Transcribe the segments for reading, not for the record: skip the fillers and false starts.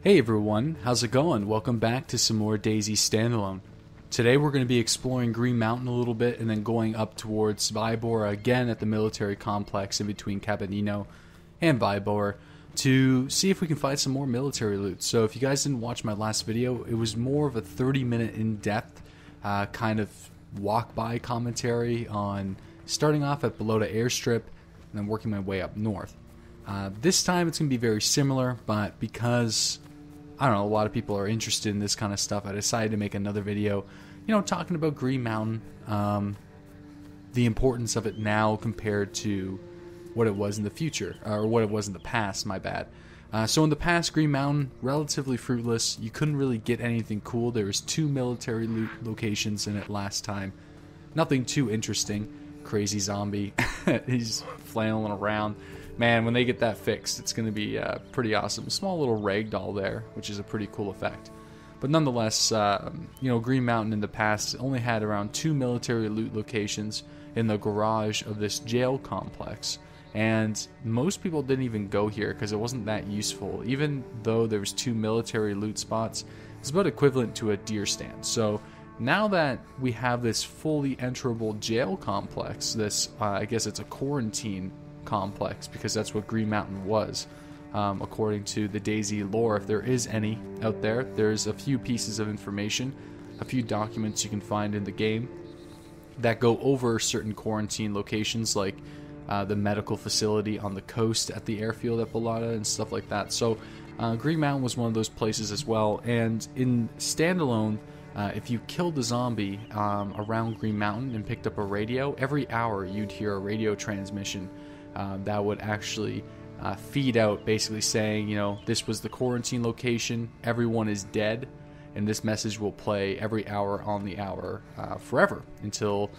Hey everyone, how's it going? Welcome back to some more DayZ Standalone. Today we're going to be exploring Green Mountain a little bit and then going up towards Vybor again at the military complex in between Cabanino and Vybor to see if we can find some more military loot. So if you guys didn't watch my last video, it was more of a 30-minute in-depth kind of walk-by commentary on starting off at Balota Airstrip and then working my way up north. This time it's going to be very similar, but because I don't know, a lot of people are interested in this kind of stuff, I decided to make another video, talking about Green Mountain, the importance of it now compared to what it was in the future, or what it was in the past, my bad. So in the past, Green Mountain, relatively fruitless. You couldn't really get anything cool. There was 2 military loot locations in it last time. Nothing too interesting. Crazy zombie. He's flailing around. Man, when they get that fixed, it's going to be pretty awesome. A small little ragdoll there, which is a pretty cool effect. But nonetheless, Green Mountain in the past only had around 2 military loot locations in the garage of this jail complex. And most people didn't even go here because it wasn't that useful. Even though there was 2 military loot spots, it's about equivalent to a deer stand. So now that we have this fully enterable jail complex, this, I guess it's a quarantine complex, because that's what Green Mountain was, according to the DayZ lore. If there is any out there, there's a few pieces of information, a few documents you can find in the game that go over certain quarantine locations, like the medical facility on the coast at the airfield at Balota and stuff like that. So Green Mountain was one of those places as well. And in Standalone, if you killed a zombie around Green Mountain and picked up a radio, every hour you'd hear a radio transmission that would actually feed out, basically saying, this was the quarantine location, everyone is dead, and this message will play every hour on the hour forever until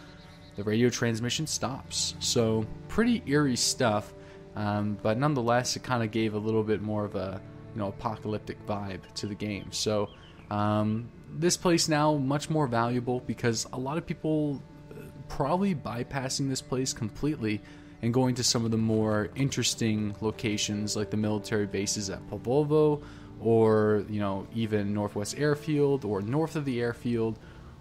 the radio transmission stops. So pretty eerie stuff, but nonetheless it kind of gave a little bit more of a apocalyptic vibe to the game. So this place now much more valuable because a lot of people probably bypassing this place completely and going to some of the more interesting locations like the military bases at Polvovo, or even Northwest Airfield, or north of the airfield,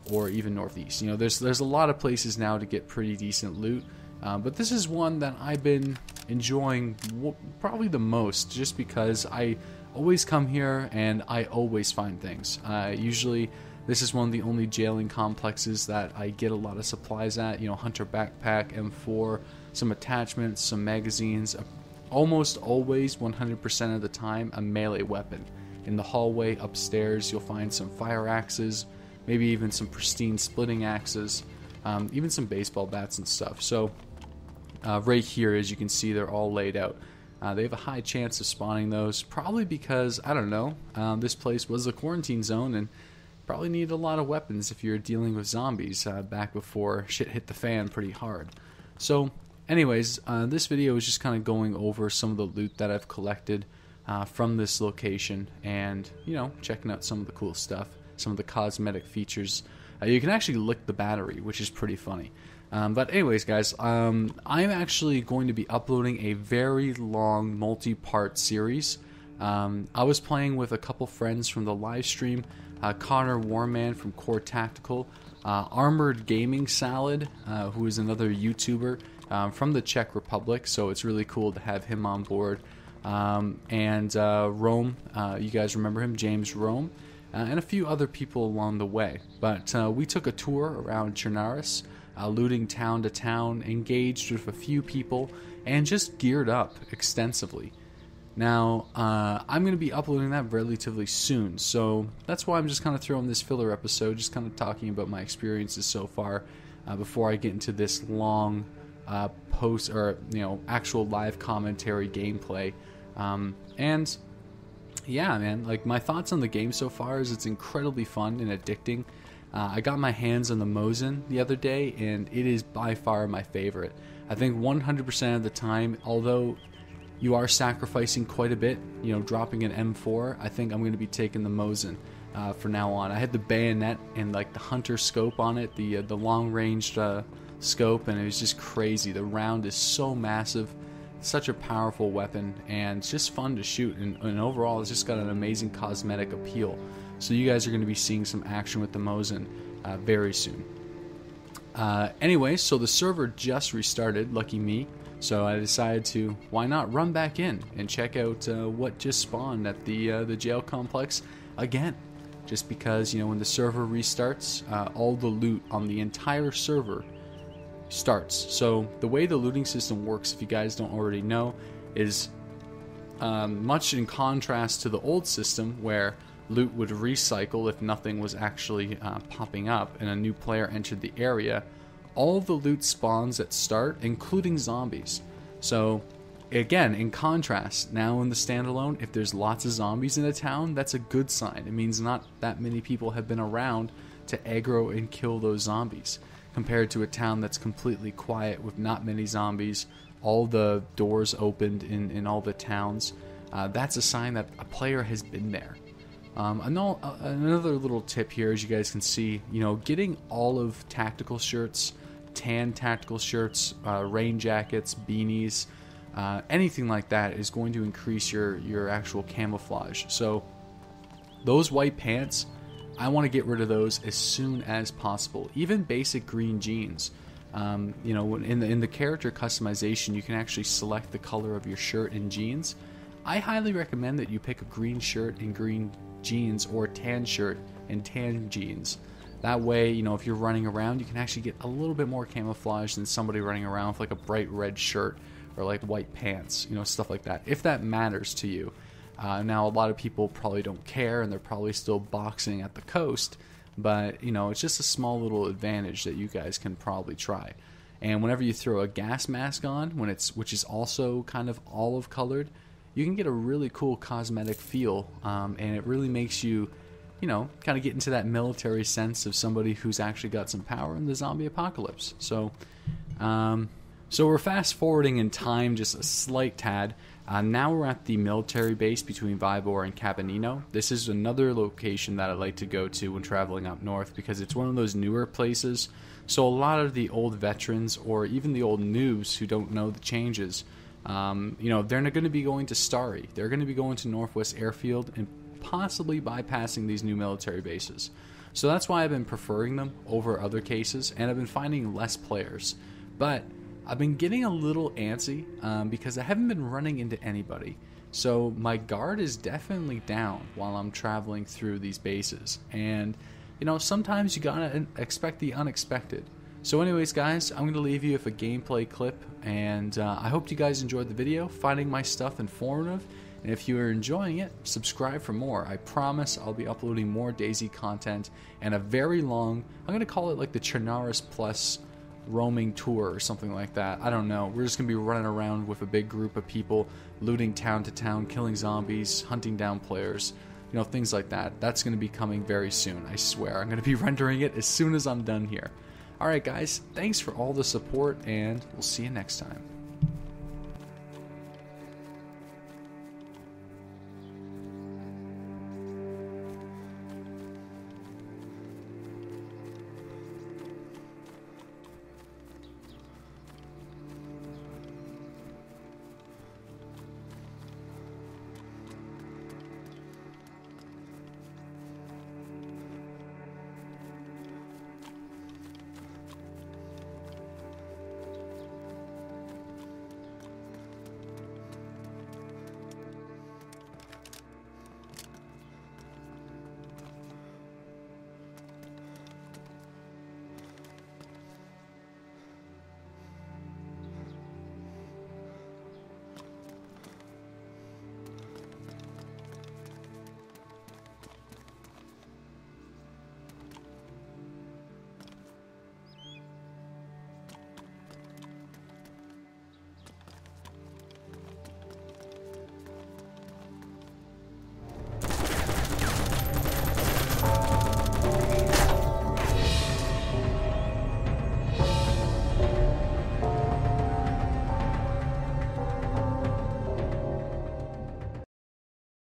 or even northeast. There's a lot of places now to get pretty decent loot, but this is one that I've been enjoying probably the most, just because I always come here and I always find things. Usually this is one of the only jailing complexes that I get a lot of supplies at. Hunter backpack, M4, some attachments, some magazines, almost always 100% of the time a melee weapon. In the hallway upstairs you'll find some fire axes, maybe even some pristine splitting axes, even some baseball bats and stuff. So right here, as you can see, they're all laid out. They have a high chance of spawning those, probably because, I don't know, this place was a quarantine zone and probably needed a lot of weapons if you're dealing with zombies back before shit hit the fan pretty hard. So anyways, this video is just kind of going over some of the loot that I've collected from this location, and checking out some of the cool stuff, some of the cosmetic features. You can actually lick the battery, which is pretty funny. But anyways, guys, I'm actually going to be uploading a very long multi-part series. I was playing with a couple friends from the live stream, Connor Warman from Core Tactical, Armored Gaming Salad, who is another YouTuber from the Czech Republic, so it's really cool to have him on board, and Rome, you guys remember him, James Rome, and a few other people along the way. But we took a tour around Chernaris, looting town to town, engaged with a few people, and just geared up extensively. Now, I'm going to be uploading that relatively soon, so that's why I'm just kind of throwing this filler episode, just kind of talking about my experiences so far, before I get into this long post, or actual live commentary gameplay. And yeah, man, like, my thoughts on the game so far is it's incredibly fun and addicting. I got my hands on the Mosin the other day, and it is by far my favorite. I think 100% of the time, although you are sacrificing quite a bit, dropping an M4, I think I'm going to be taking the Mosin for now on. I had the bayonet and like the hunter scope on it, the long range scope, and it was just crazy. The round is so massive, such a powerful weapon, and it's just fun to shoot, and overall it's just got an amazing cosmetic appeal. So you guys are going to be seeing some action with the Mosin very soon. Anyway, so the server just restarted, lucky me. So I decided to, why not run back in and check out what just spawned at the jail complex again. Just because, you know, when the server restarts, all the loot on the entire server starts. So the way the looting system works, if you guys don't already know, is much in contrast to the old system where loot would recycle if nothing was actually popping up and a new player entered the area. All the loot spawns at start, including zombies. So again, in contrast, now in the standalone, if there's lots of zombies in a town, that's a good sign. It means not that many people have been around to aggro and kill those zombies, compared to a town that's completely quiet with not many zombies, all the doors opened in all the towns. That's a sign that a player has been there. Another little tip here, as you guys can see, you know, getting all of tactical shirts, tan tactical shirts, rain jackets, beanies, anything like that is going to increase your actual camouflage. So those white pants, I want to get rid of those as soon as possible. Even basic green jeans. You know, in the character customization, you can actually select the color of your shirt and jeans. I highly recommend that you pick a green shirt and green jeans, or a tan shirt and tan jeans. That way, you know, if you're running around, you can actually get a little bit more camouflage than somebody running around with like a bright red shirt or like white pants, you know, stuff like that, if that matters to you. Now, a lot of people probably don't care, and they're probably still boxing at the coast, but, you know, it's just a small little advantage that you guys can probably try. And whenever you throw a gas mask on, which is also kind of olive colored, you can get a really cool cosmetic feel, and it really makes you, you know, kind of get into that military sense of somebody who's actually got some power in the zombie apocalypse. So we're fast forwarding in time just a slight tad. Now we're at the military base between Vybor and Cabanino. This is another location that I like to go to when traveling up north, because it's one of those newer places. So a lot of the old veterans, or even the old noobs who don't know the changes, you know, they're not going to be going to Starry. They're going to be going to Northwest Airfield and possibly bypassing these new military bases. So that's why I've been preferring them over other cases, and I've been finding less players. But I've been getting a little antsy because I haven't been running into anybody. So my guard is definitely down while I'm traveling through these bases. And, you know, sometimes you gotta expect the unexpected. So anyways, guys, I'm going to leave you with a gameplay clip, and I hope you guys enjoyed the video, finding my stuff informative. And if you are enjoying it, subscribe for more. I promise I'll be uploading more DayZ content, and a very long, I'm going to call it like the Chernarus Plus roaming tour or something like that. I don't know. We're just going to be running around with a big group of people, looting town to town, killing zombies, hunting down players, you know, things like that. That's going to be coming very soon, I swear. I'm going to be rendering it as soon as I'm done here. Alright guys, thanks for all the support, and we'll see you next time.